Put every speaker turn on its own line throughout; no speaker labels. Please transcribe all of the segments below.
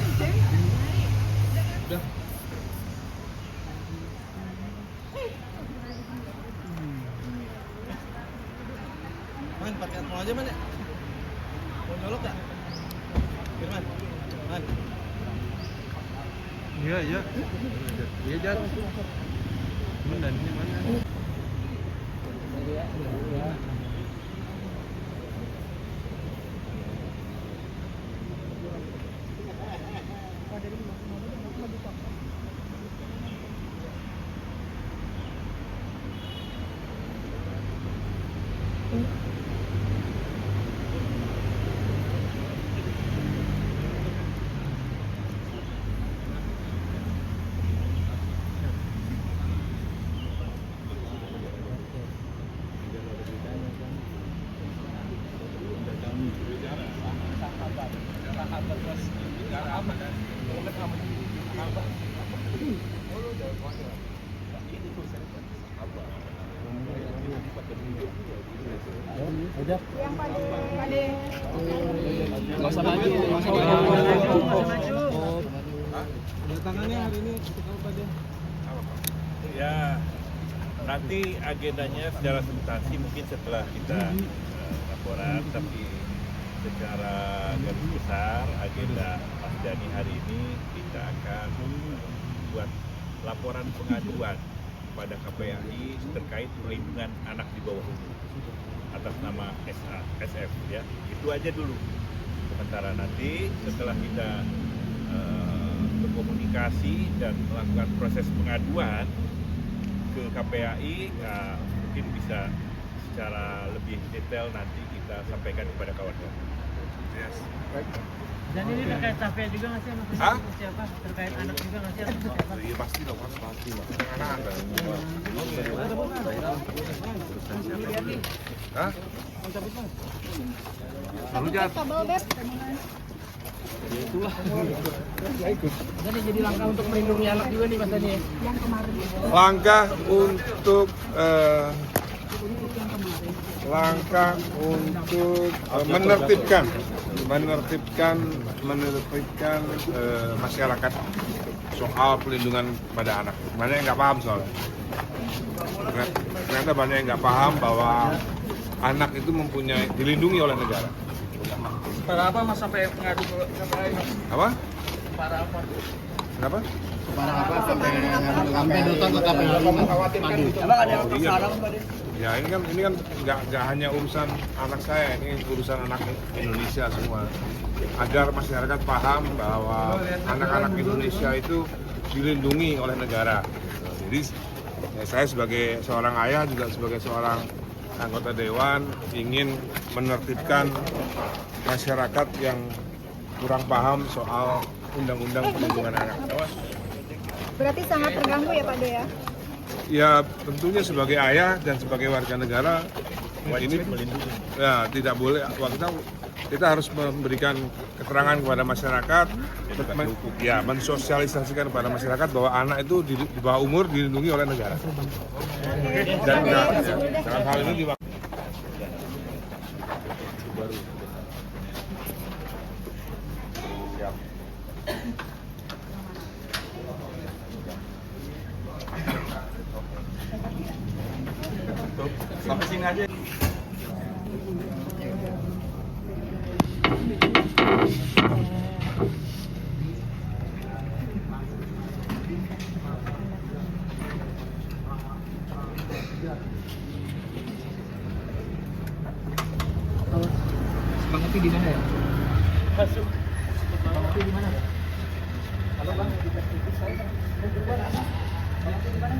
Udah. Man, pakai mau aja man ya? Mau nyolok gak? Firman? Man?
Iya. Iya, Jan. Mana ini mana?
Udah. Yang pade.
Nggak usah maju, nggak usah maju. Tangannya hari ini kita pada.
Ya, nanti agendanya secara substansi mungkin setelah kita laporan, tapi secara garis besar agenda Mas Dhani hari ini kita akan buat laporan pengaduan pada KPAI terkait perlindungan anak di bawah umur atas nama SF ya. Itu aja dulu sementara. Nanti setelah kita berkomunikasi dan melakukan proses pengaduan ke KPAI, mungkin bisa secara lebih detail nanti kita sampaikan kepada kawan-kawan. Yes.
Dan ini terkait Safia juga nggak sih?
Hah?
Siapa? Terkait anak juga nggak sih? Siapa?
Iya pasti dong, pasti lah. Anak-anak. Hah?
Satu kabel beb.
Jadi langkah untuk melindungi anak juga nih Mas Dhani.
Yang kemarin.
Langkah untuk menertibkan masyarakat soal pelindungan pada anak. Banyak yang nggak paham soalnya. Ternyata banyak yang nggak paham bahwa anak itu dilindungi oleh negara.
Para apa Mas sampai mengadu ke KPAI Mas?
Apa?
Para apa?
Kenapa?
Para apa sampai datang ke KPAI? Mengkhawatirkan gitu. Emang ada yang sekarang Pak?
Ya ini kan nggak hanya urusan anak saya, ini urusan anak Indonesia semua. Agar masyarakat paham bahwa anak-anak Indonesia itu dilindungi oleh negara. Jadi saya sebagai seorang ayah juga sebagai seorang anggota dewan ingin menertibkan masyarakat yang kurang paham soal undang-undang perlindungan anak.
Berarti sangat terganggu ya Pak De ya?
Ya tentunya sebagai ayah dan sebagai warga negara ini ya tidak boleh. Kita harus memberikan keterangan kepada masyarakat, mensosialisasikan kepada masyarakat bahwa anak itu di bawah umur dilindungi oleh negara. Dan dalam hal ini
Sampai sini aja. Bang Upi di mana ya? Masuk. Bang Upi di mana? Halo Bang, di perspektif saya. Bang Upi di mana?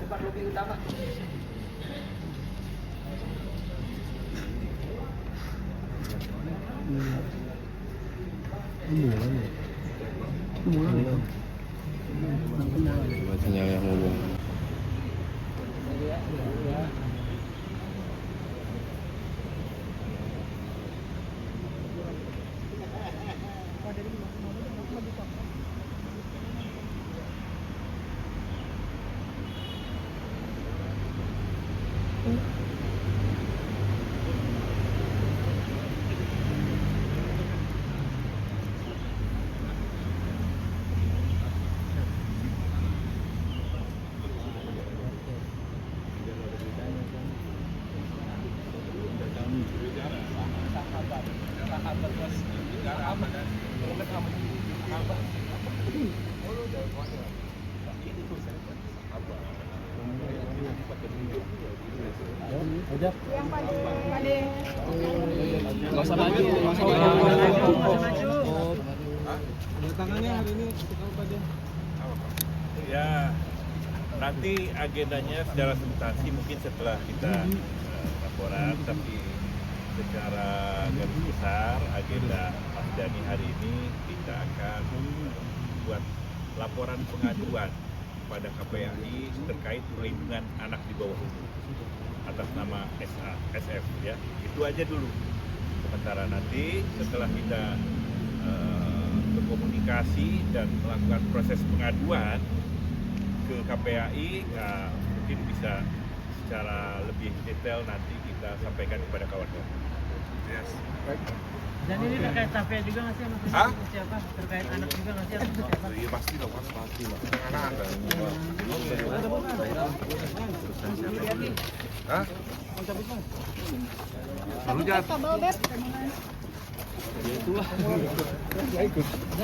Tempat lobi utama.
sinyal yang ngomong.
Yang Pade.
Nggak usah maju, nggak usah maju.
Tangannya hari ini
Ya, nanti agendanya secara substansi mungkin setelah kita laporan, tapi secara garis besar agenda Mas Dhani hari ini kita akan buat laporan pengaduan pada KPAI terkait perlindungan anak di bawah umur atas nama SF ya. Itu aja dulu. Sementara nanti setelah kita berkomunikasi dan melakukan proses pengaduan ke KPAI, mungkin bisa secara lebih detail nanti kita sampaikan kepada kawan-kawan.
Yes.
Dan ini terkait Safia juga nggak sih?
Hah?
Siapa? Terkait anak juga nggak sih? Siapa?
Iya pasti dong, pasti lah. Anak ada. Hah?
Tapi
Jat.
kabel beb.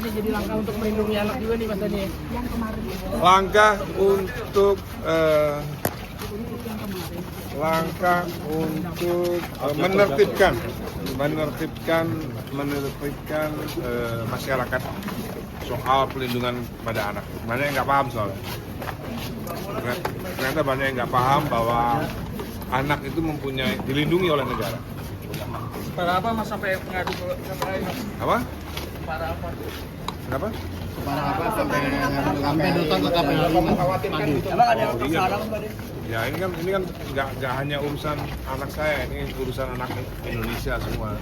Jadi langkah untuk melindungi anak juga nih Mas Dhani.
Yang kemarin.
Langkah untuk menertibkan masyarakat soal pelindungan pada anak. Banyak yang nggak paham soalnya. Ternyata banyak yang nggak paham bahwa anak itu dilindungi oleh negara.
Para apa Mas sampai ngadu ke KPAI Mas?
Apa?
Para apa?
Kenapa?
Sampai datang ke KPAI. Emang ada yang tersalah Mas Dhani?
Ya ini kan nggak hanya urusan anak saya, ini urusan anak Indonesia semua.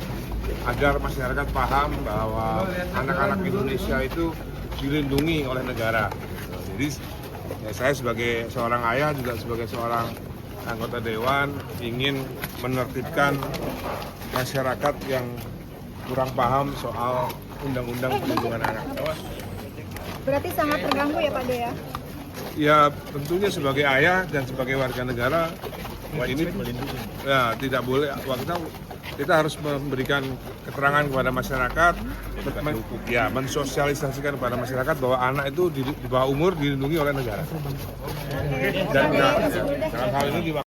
Agar masyarakat paham bahwa anak-anak Indonesia itu dilindungi oleh negara. Jadi ya, saya sebagai seorang ayah juga sebagai seorang anggota dewan ingin menertibkan masyarakat yang kurang paham soal undang-undang perlindungan anak.
Berarti sangat terganggu ya Pak De ya?
Ya tentunya sebagai ayah dan sebagai warga negara ini ya tidak boleh, kita harus memberikan keterangan kepada masyarakat, mensosialisasikan kepada masyarakat bahwa anak itu di bawah umur dilindungi oleh negara. Dan dalam hal ini